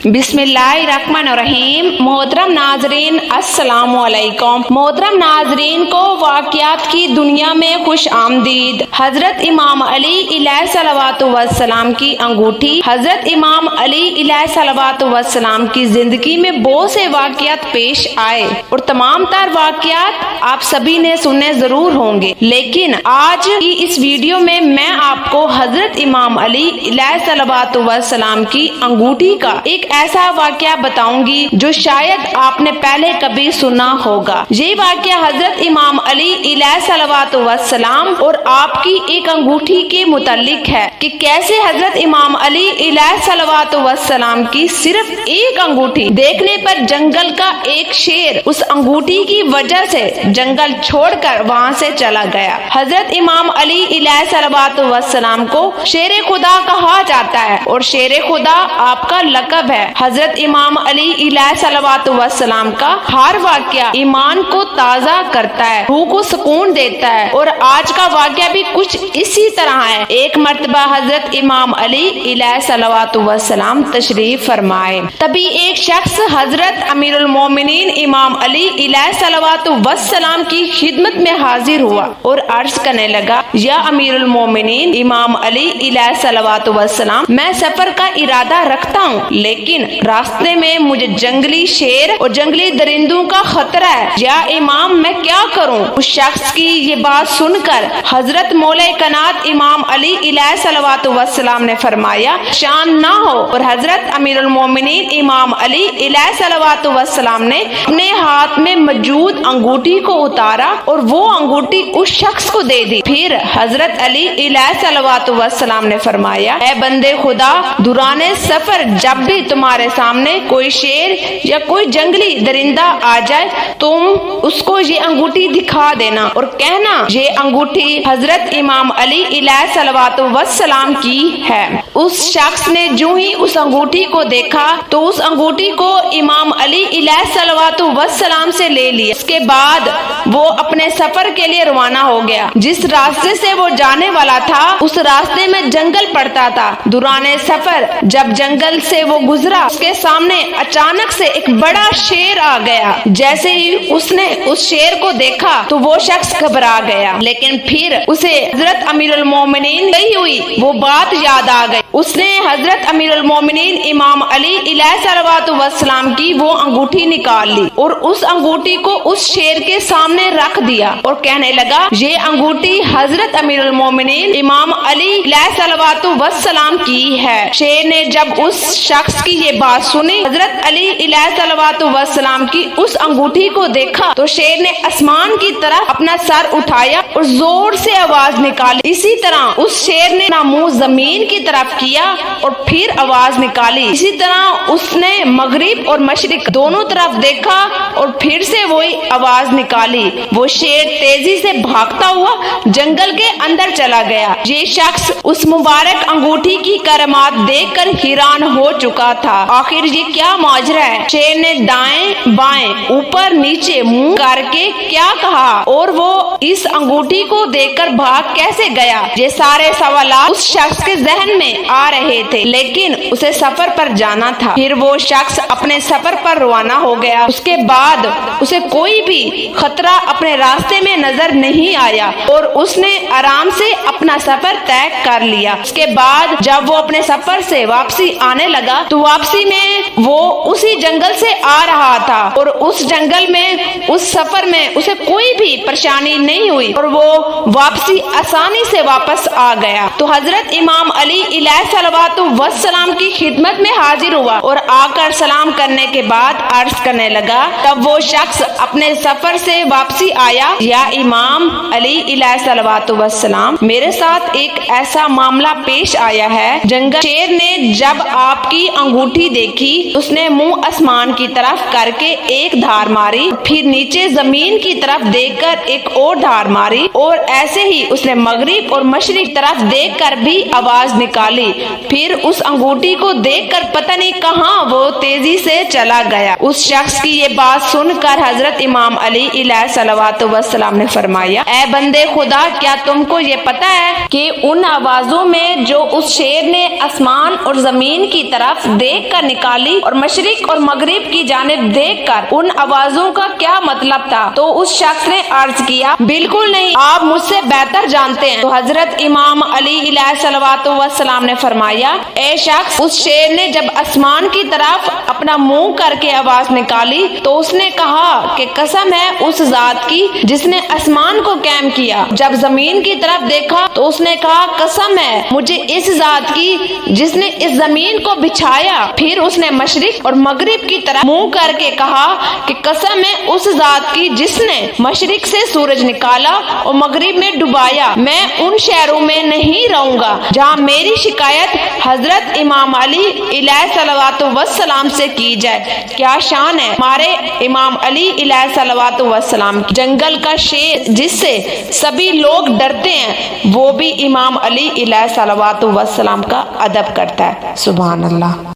बिस्मिल्लाहिर्रहमानिर्रहीम। मोहतरम नाजरीन अस्सलाम वालेकुम। मोहतरम नाजरीन को वाक़ियात की दुनिया में खुश आमदीद। हजरत इमाम अली अलैहिस्सलातु वस्सलाम की अंगूठी। हजरत इमाम अली अलैहिस्सलातु वस्सलाम की जिंदगी में बहुत से वाक़ियात पेश आए और तमाम तर वाक़ियात आप सभी ने सुने जरूर होंगे, लेकिन आज की इस वीडियो में मैं आपको हजरत इमाम अली अलैहिस्सलातु वस्सलाम की अंगूठी का एक ऐसा वाक़या बताऊंगी जो शायद आपने पहले कभी सुना होगा। ये वाक़या हजरत इमाम अली अलैहिस्सलातु वस्सलाम और आपकी एक अंगूठी के मुतालिक है कि कैसे हजरत इमाम अली अलैहिस्सलातु वस्सलाम की सिर्फ एक अंगूठी देखने पर जंगल का एक शेर उस अंगूठी की वजह से जंगल छोड़कर वहाँ से चला गया। हजरत इमाम अली अलैहिस्सलातु वस्सलाम को शेर खुदा कहा जाता है और शेर खुदा आपका लक़ब है। हजरत इमाम अली अलैहिस्सलातु वस्सलाम का हर वाक़या ईमान को ताज़ा करता है, रूह को सुकून देता है। और आज का वाक़या भी कुछ इसी तरह है। एक मर्तबा हजरत इमाम अली अलैहिस्सलातु वस्सलाम तशरीफ फरमाए, तभी एक शख्स हजरत अमीरुल मोमिनीन इमाम अली अलैहिस्सलातु वस्सलाम की खिदमत में हाजिर हुआ और अर्ज करने लगा, या अमीरुल मोमिनीन इमाम अली अलैहिस्सलातु वस्सलाम, मैं सफर का इरादा रखता हूँ, लेकिन रास्ते में मुझे जंगली शेर और जंगली दरिंदों का खतरा है। या इमाम, मैं क्या करूं? उस शख्स की ये बात सुनकर हजरत मौला कायनात इमाम अली अलैहिस्सलातु वस्सलाम ने फरमाया, शान ना हो। और हजरत अमीरुल मोमिनीन इमाम अली अलैहिस्सलातु वस्सलाम ने अपने हाथ में मौजूद अंगूठी को उतारा और वो अंगूठी उस शख्स को दे दी। फिर हजरत अली अलैहिस्सलातु वस्सलाम ने फरमाया, ऐ बंदे खुदा, दुराने सफर जब भी तुम्हारे सामने कोई शेर या कोई जंगली दरिंदा आ जाए, तुम उसको ये अंगूठी दिखा देना और कहना ये अंगूठी हजरत इमाम अली अलैहिस्सलातु वस्सलाम की है। उस शख्स ने जो ही उस अंगूठी को देखा तो उस अंगूठी को इमाम अली अलैहिस्सलातु वस्सलाम से ले लिया। उसके बाद वो अपने सफर के लिए रवाना हो गया। जिस रास्ते से वो जाने वाला था उस रास्ते में जंगल पड़ता था। दुराने सफर जब जंगल से वो गुजरा, उसके सामने अचानक से एक बड़ा शेर आ गया। जैसे ही उसने उस शेर को देखा तो वो शख्स घबरा गया, लेकिन फिर उसे हजरत अमीरुल मोमिनीन कही हुई वो बात याद आ गई। उसने हजरत अमीरुल मोमिनीन इमाम अली अलैहिस्सलातु वस्सलाम की वो अंगूठी निकाल ली और उस अंगूठी को उस शेर के सामने रख दिया और कहने लगा, ये अंगूठी हजरत अमीरुल मोमिनीन इमाम अली अलैहिस्सलातु वस्सलाम की है। शेर ने जब उस शख्स की ये बात सुनी, हजरत अली अलैहिस्सलातु वस्सलाम की उस अंगूठी को देखा तो शेर ने आसमान की तरफ अपना सर उठाया और जोर से आवाज निकाली। इसी तरह उस शेर ने अपना मुंह जमीन की तरफ किया और फिर आवाज निकाली। इसी तरह उसने मगरिब और मशरिक दोनों तरफ देखा और फिर से वही आवाज निकाली। वो शेर तेजी से भागता हुआ जंगल के अंदर चला गया। ये शख्स उस मुबारक अंगूठी की करामात देखकर हैरान हो चुका था। आखिर ये क्या माजरा है? शेर ने दाएं बाएं ऊपर नीचे मुंह करके क्या कहा और वो इस अंगूठी को देखकर भाग कैसे गया? ये सारे सवालात उस शख्स के जहन में आ रहे थे, लेकिन उसे सफर पर जाना था। फिर वो शख्स अपने सफर पर रवाना हो गया। उसके बाद उसे कोई भी खतरा अपने रास्ते में नजर नहीं आया और उसने आराम से अपना सफर तय कर लिया। उसके बाद जब वो अपने सफर से वापसी आने लगा तो वापसी में वो उसी जंगल से आ रहा था और उस जंगल में उस सफर में उसे कोई भी परेशानी नहीं हुई और वो वापसी आसानी से वापस आ गया। तो हजरत इमाम अली अलैहिस्सलातु वस्सलाम की खिदमत में हाजिर हुआ और आकर सलाम करने के बाद अर्ज करने लगा। तब वो शख्स अपने सफर से वापसी आया, या इमाम अली अलैहिस्सलातु वस्सलाम, मेरे साथ एक ऐसा मामला पेश आया है। जंगल शेर ने जब आपकी अंगूठी देखी उसने मुंह आसमान की तरफ करके एक धार मारी, फिर नीचे जमीन की तरफ देखकर एक और धार मारी और ऐसे ही उसने मगरिब और मशरिक तरफ देखकर भी आवाज निकाली। निकाली। फिर उस अंगूठी को देखकर पता नहीं कहाँ वो तेजी से चला गया। उस शख्स की ये बात सुनकर हजरत इमाम अली अलैहिस्सलातु वस्सलाम ने फरमाया, ऐ बंदे खुदा, क्या तुमको ये पता है कि उन आवाजों में जो उस शेर ने आसमान और जमीन की तरफ देख कर निकाली और मशरिक और मगरिब की जानिब देख कर, उन आवाजों का क्या मतलब था? तो उस शख्स ने अर्ज किया, बिल्कुल नहीं, आप मुझसे बेहतर जानते हैं। तो हजरत इमाम अली अलैहिस्सलातु वस्सलाम ने फरमाया, ए शख्स, उस शेर ने जब आसमान की तरफ अपना मुंह करके आवाज निकाली तो उसने कहा कि कसम है उस जात की जिसने आसमान को कायम किया। जब जमीन की तरफ देखा तो उसने कहा, कसम है मुझे इस जात की जिसने इस जमीन को बिछाया। फिर उसने मशरिक और मगरिब की तरफ मुंह करके कहा कि कसम है उस जात की जिसने मशरिक से सूरज निकाला और मगरिब में डुबाया। मैं उन शहरों में नहीं रहूंगा जहाँ मेरी शिकायत हजरत इमाम अली अलैहिस्सलातु वस्सलाम से की जाए। क्या शान है हमारे इमाम अली अलैहिस्सलातु वस्सलाम की। जंगल का शेर जिससे सभी लोग डरते हैं, वो भी इमाम अली अलैहिस्सलातु वस्सलाम का अदब करता है। सुभान अल्लाह।